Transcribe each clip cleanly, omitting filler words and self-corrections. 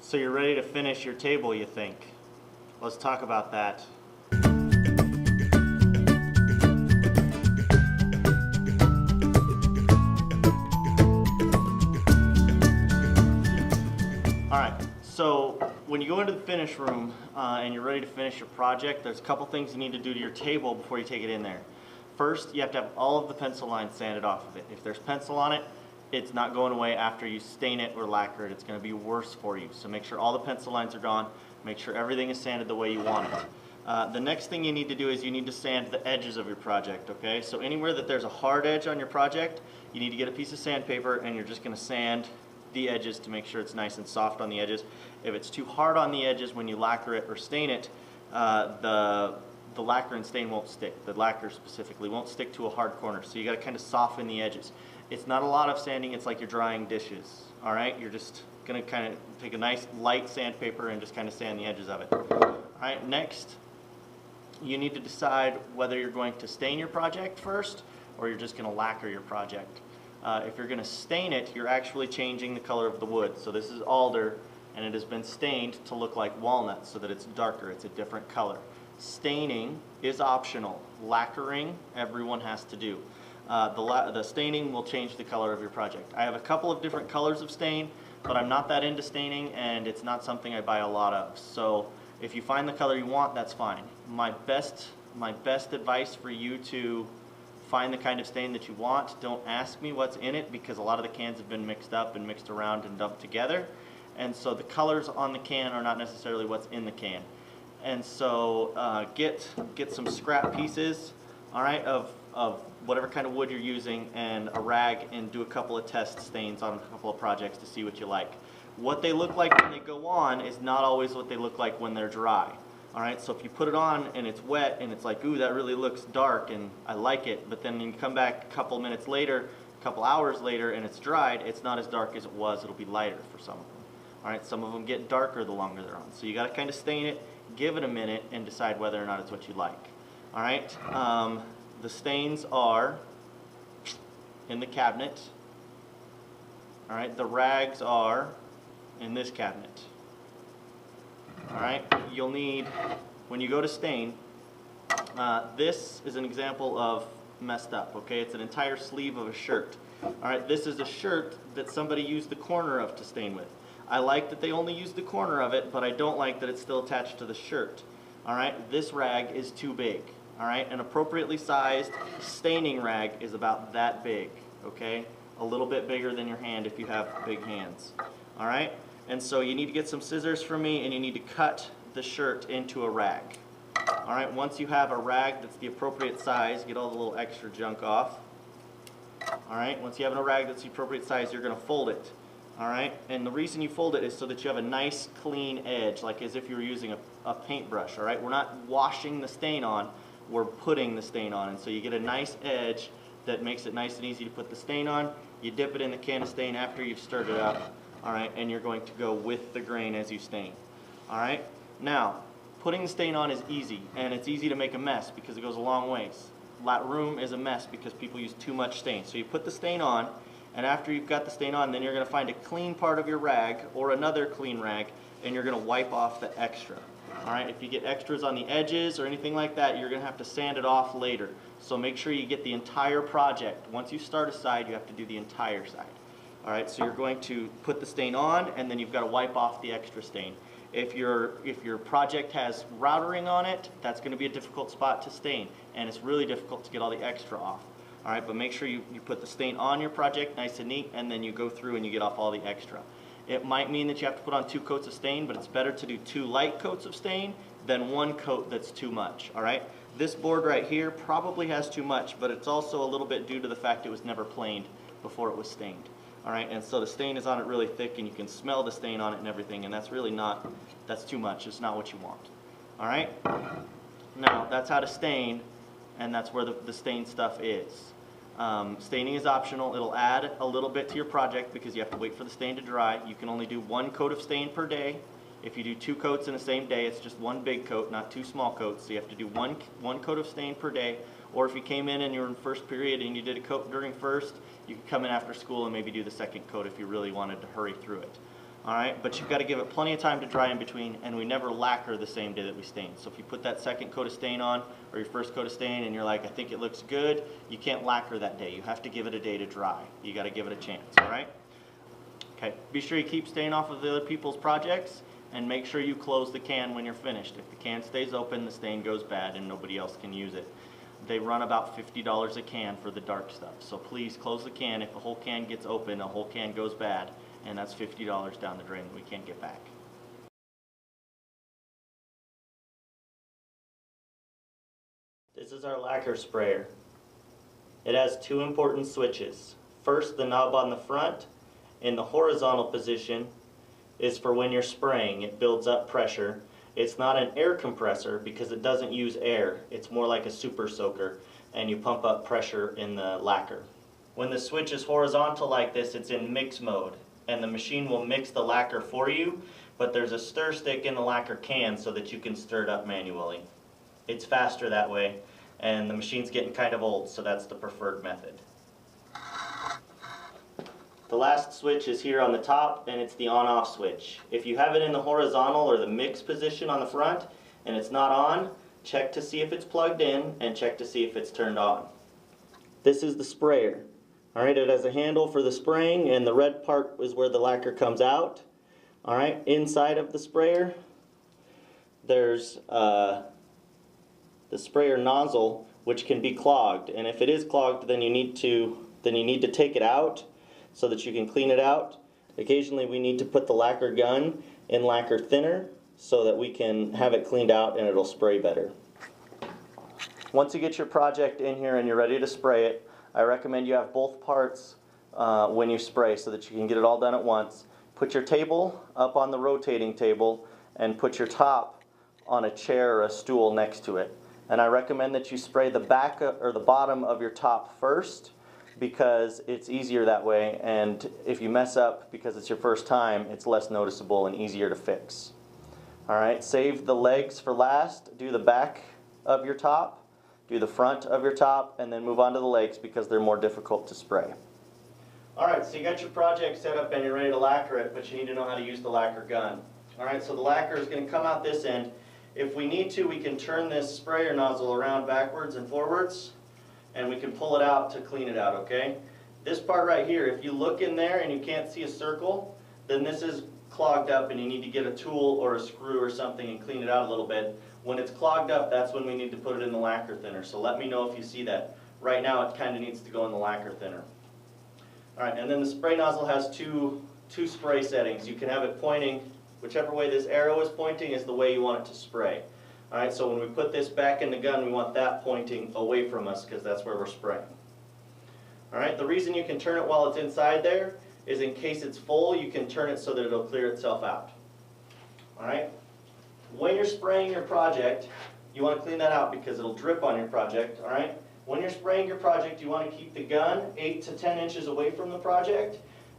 So you're ready to finish your table, you think? Let's talk about that. Alright, so when you go into the finish room and you're ready to finish your project, there's a couple things you need to do to your table before you take it in there. First, you have to have all of the pencil lines sanded off of it. If there's pencil on it, it's not going away after you stain it or lacquer it. It's going to be worse for you. So make sure all the pencil lines are gone. Make sure everything is sanded the way you want it. The next thing you need to do is you need to sand the edges of your project, okay? So anywhere that there's a hard edge on your project, you need to get a piece of sandpaper and you're just going to sand the edges to make sure it's nice and soft on the edges. If it's too hard on the edges when you lacquer it or stain it, the lacquer and stain won't stick. The lacquer specifically won't stick to a hard corner, so you got to kind of soften the edges. It's not a lot of sanding, it's like you're drying dishes, all right? You're just going to kind of take a nice light sandpaper and just kind of sand the edges of it. All right, next, you need to decide whether you're going to stain your project first or you're just going to lacquer your project. If you're going to stain it, you're actually changing the color of the wood. So this is alder, and it has been stained to look like walnut so that it's darker, it's a different color. Staining is optional. Lacquering, everyone has to do. The staining will change the color of your project. I have a couple of different colors of stain, but I'm not that into staining, and it's not something I buy a lot of. So if you find the color you want, that's fine. My best advice for you to find the kind of stain that you want, don't ask me what's in it, because a lot of the cans have been mixed up and mixed around and dumped together. And so the colors on the can are not necessarily what's in the can. And so get some scrap pieces, all right, of whatever kind of wood you're using, and a rag, and do a couple of test stains on a couple of projects to see what you like. What they look like when they go on is not always what they look like when they're dry. All right, so if you put it on and it's wet and it's like, ooh, that really looks dark and I like it, but then you come back a couple minutes later, a couple hours later, and it's dried, it's not as dark as it was. It'll be lighter for some of them. All right, some of them get darker the longer they're on. So you got to kind of stain it, give it a minute, and decide whether or not it's what you like. All right, the stains are in the cabinet. All right, the rags are in this cabinet. All right, you'll need, when you go to stain, this is an example of messed up, okay? It's an entire sleeve of a shirt. All right, this is a shirt that somebody used the corner of to stain with. I like that they only used the corner of it, but I don't like that it's still attached to the shirt. All right, this rag is too big. All right, an appropriately sized staining rag is about that big, okay? A little bit bigger than your hand if you have big hands. All right? And so you need to get some scissors from me, and you need to cut the shirt into a rag. All right, once you have a rag that's the appropriate size, get all the little extra junk off. All right, once you have a rag that's the appropriate size, you're going to fold it. All right, and the reason you fold it is so that you have a nice clean edge, like as if you were using a paintbrush. All right, we're not washing the stain on, we're putting the stain on. And so you get a nice edge that makes it nice and easy to put the stain on. You dip it in the can of stain after you've stirred it up. All right, and you're going to go with the grain as you stain. All right, now putting the stain on is easy, and it's easy to make a mess because it goes a long ways. Room is a mess because people use too much stain. So you put the stain on, and after you've got the stain on, then you're going to find a clean part of your rag or another clean rag, and you're going to wipe off the extra. All right, if you get extras on the edges or anything like that, you're going to have to sand it off later. So make sure you get the entire project. Once you start a side, you have to do the entire side. All right, so you're going to put the stain on, and then you've got to wipe off the extra stain. If your project has routering on it, that's going to be a difficult spot to stain, and it's really difficult to get all the extra off. All right, but make sure you put the stain on your project nice and neat, and then you go through and you get off all the extra. It might mean that you have to put on 2 coats of stain, but it's better to do 2 light coats of stain than 1 coat that's too much. All right, this board right here probably has too much, but it's also a little bit due to the fact it was never planed before it was stained. All right, and so the stain is on it really thick, and you can smell the stain on it and everything, and that's really not, that's too much. It's not what you want. All right, now that's how to stain, and that's where the stain stuff is. Staining is optional. It'll add a little bit to your project because you have to wait for the stain to dry. You can only do 1 coat of stain per day. If you do 2 coats in the same day, it's just 1 big coat, not 2 small coats. So you have to do one coat of stain per day. Or if you came in and you were in first period and you did a coat during first, you could come in after school and maybe do the 2nd coat if you really wanted to hurry through it. all right? But you've got to give it plenty of time to dry in between, and we never lacquer the same day that we stain. So if you put that second coat of stain on, or your first coat of stain, and you're like, I think it looks good, you can't lacquer that day. You have to give it a day to dry. You got to give it a chance, all right? Okay, be sure you keep staying off of the other people's projects, and make sure you close the can when you're finished. If the can stays open, the stain goes bad and nobody else can use it. They run about $50 a can for the dark stuff. So please close the can. If a whole can gets open, a whole can goes bad, and that's $50 down the drain that we can't get back. This is our lacquer sprayer. It has two important switches. First, the knob on the front in the horizontal position is for when you're spraying. It builds up pressure. It's not an air compressor because it doesn't use air. It's more like a super soaker, and you pump up pressure in the lacquer. When the switch is horizontal like this, it's in mix mode, and the machine will mix the lacquer for you, but there's a stir stick in the lacquer can so that you can stir it up manually. It's faster that way, and the machine's getting kind of old, so that's the preferred method. The last switch is here on the top, and it's the on-off switch. If you have it in the horizontal or the mix position on the front and it's not on, check to see if it's plugged in and check to see if it's turned on. This is the sprayer. Alright, it has a handle for the spraying, and the red part is where the lacquer comes out. Alright, inside of the sprayer there's the sprayer nozzle, which can be clogged, and if it is clogged, then you need to take it out so that you can clean it out. Occasionally we need to put the lacquer gun in lacquer thinner so that we can have it cleaned out and it'll spray better. Once you get your project in here and you're ready to spray it, I recommend you have both parts when you spray so that you can get it all done at once. Put your table up on the rotating table and put your top on a chair or a stool next to it. And I recommend that you spray the back or the bottom of your top first, because it's easier that way, and if you mess up because it's your first time, it's less noticeable and easier to fix. Alright, save the legs for last, do the back of your top, do the front of your top, and then move on to the legs because they're more difficult to spray. Alright, so you got your project set up and you're ready to lacquer it, but you need to know how to use the lacquer gun. Alright, so the lacquer is going to come out this end. If we need to, we can turn this sprayer nozzle around backwards and forwards, and we can pull it out to clean it out, okay? This part right here, if you look in there and you can't see a circle, then this is clogged up and you need to get a tool or a screw or something and clean it out a little bit. When it's clogged up, that's when we need to put it in the lacquer thinner. So let me know if you see that. Right now it kind of needs to go in the lacquer thinner. Alright, and then the spray nozzle has two spray settings. You can have it pointing, whichever way this arrow is pointing is the way you want it to spray. Alright, so when we put this back in the gun, we want that pointing away from us because that's where we're spraying. Alright, the reason you can turn it while it's inside there is in case it's full, you can turn it so that it'll clear itself out. Alright, when you're spraying your project, you want to clean that out because it'll drip on your project. Alright, when you're spraying your project, you want to keep the gun 8 to 10 inches away from the project.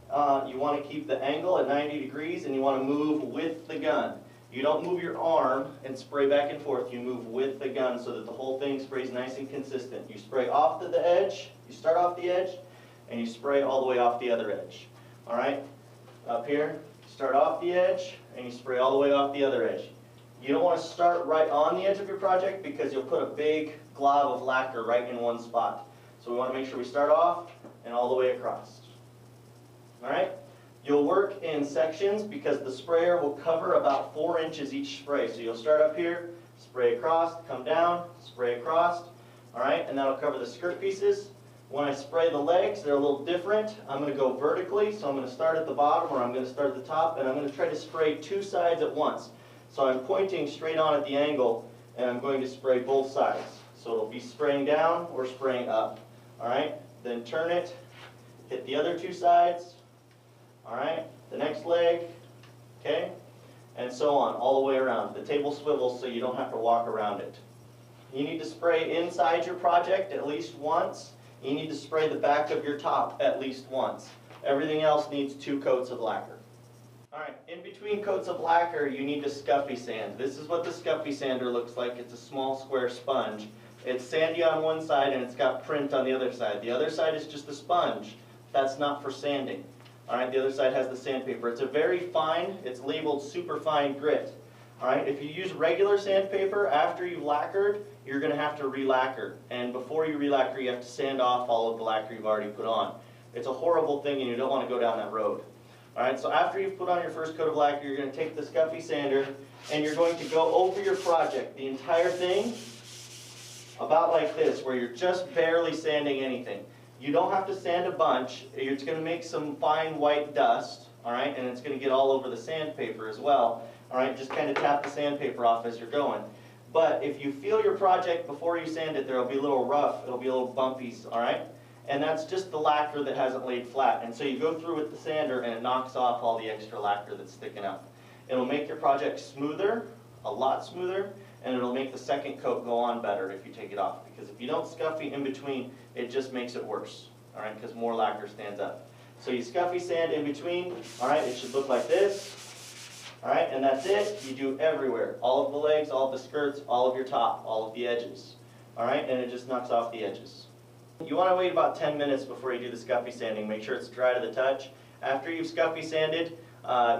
You want to keep the angle at 90 degrees and you want to move with the gun. You don't move your arm and spray back and forth, you move with the gun so that the whole thing sprays nice and consistent. You spray off to the edge, you start off the edge, and you spray all the way off the other edge. Alright, up here, start off the edge, and you spray all the way off the other edge. You don't want to start right on the edge of your project because you'll put a big glob of lacquer right in one spot. So we want to make sure we start off and all the way across. Alright? You'll work in sections because the sprayer will cover about 4 inches each spray. So you'll start up here, spray across, come down, spray across, alright, and that'll cover the skirt pieces. When I spray the legs, they're a little different. I'm going to go vertically, so I'm going to start at the bottom or I'm going to start at the top, and I'm going to try to spray 2 sides at once. So I'm pointing straight on at the angle, and I'm going to spray both sides. So it'll be spraying down or spraying up. Alright, then turn it, hit the other 2 sides. Alright, the next leg, okay, and so on, all the way around. The table swivels so you don't have to walk around it. You need to spray inside your project at least once. You need to spray the back of your top at least once. Everything else needs 2 coats of lacquer. Alright, in between coats of lacquer, you need to scuffy sand. This is what the scuffy sander looks like. It's a small square sponge. It's sandy on one side and it's got print on the other side. The other side is just a sponge. That's not for sanding. All right, the other side has the sandpaper. It's a very fine, it's labeled super fine grit. All right, if you use regular sandpaper after you've lacquered, you're going to have to re-lacquer. And before you re-lacquer, you have to sand off all of the lacquer you've already put on. It's a horrible thing and you don't want to go down that road. All right, so after you've put on your first coat of lacquer, you're going to take the scuffy sander and you're going to go over your project, the entire thing, about like this, where you're just barely sanding anything. You don't have to sand a bunch. It's going to make some fine white dust, all right, and it's going to get all over the sandpaper as well. All right, just kind of tap the sandpaper off as you're going. But if you feel your project before you sand it, there'll be a little rough, it'll be a little bumpies, all right? And that's just the lacquer that hasn't laid flat. And so you go through with the sander and it knocks off all the extra lacquer that's sticking up. It'll make your project smoother, a lot smoother, and it'll make the second coat go on better if you take it off. Because if you don't scuffy in between, it just makes it worse, all right, because more lacquer stands up. So you scuffy sand in between, all right, it should look like this. All right, and that's it. You do everywhere. All of the legs, all of the skirts, all of your top, all of the edges. All right, and it just knocks off the edges. You want to wait about 10 minutes before you do the scuffy sanding. Make sure it's dry to the touch. After you've scuffy sanded,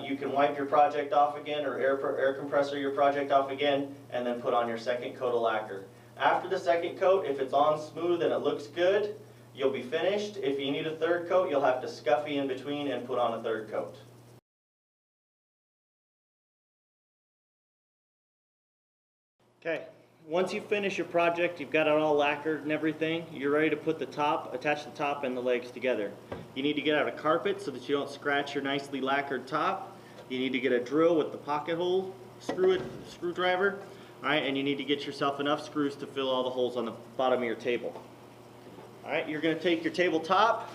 you can wipe your project off again or air compressor your project off again and then put on your second coat of lacquer. After the second coat, if it's on smooth and it looks good, you'll be finished. If you need a third coat, you'll have to scuffy in between and put on a third coat. Okay, once you finish your project, you've got it all lacquered and everything, you're ready to put the top, attach the top and the legs together. You need to get out a carpet so that you don't scratch your nicely lacquered top. You need to get a drill with the pocket hole, screwdriver, all right, and you need to get yourself enough screws to fill all the holes on the bottom of your table. All right, you're going to take your tabletop,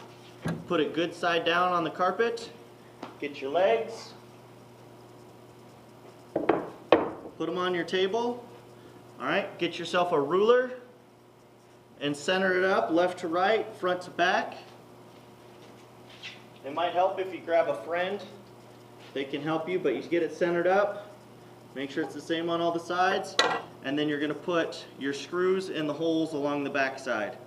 put it good side down on the carpet, get your legs, put them on your table. All right, get yourself a ruler and center it up left to right, front to back. It might help if you grab a friend. They can help you, but you get it centered up. Make sure it's the same on all the sides. And then you're going to put your screws in the holes along the back side.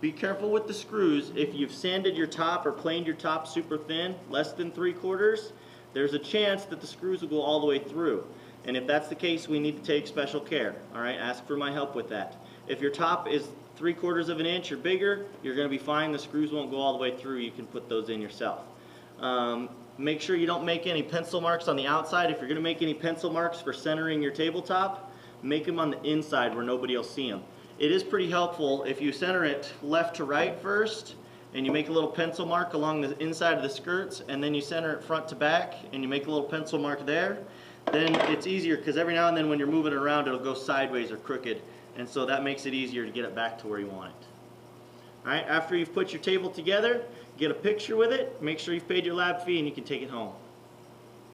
Be careful with the screws. If you've sanded your top or planed your top super thin, less than 3/4, there's a chance that the screws will go all the way through. And if that's the case, we need to take special care. All right, ask for my help with that. If your top is 3/4 of an inch or bigger, you're going to be fine. The screws won't go all the way through. You can put those in yourself. Make sure you don't make any pencil marks on the outside. If you're going to make any pencil marks for centering your tabletop, make them on the inside where nobody will see them. It is pretty helpful if you center it left to right first, and you make a little pencil mark along the inside of the skirts, and then you center it front to back, and you make a little pencil mark there. Then it's easier because every now and then when you're moving it around, it'll go sideways or crooked, and so that makes it easier to get it back to where you want it. All right, after you've put your table together, get a picture with it, make sure you've paid your lab fee, and you can take it home.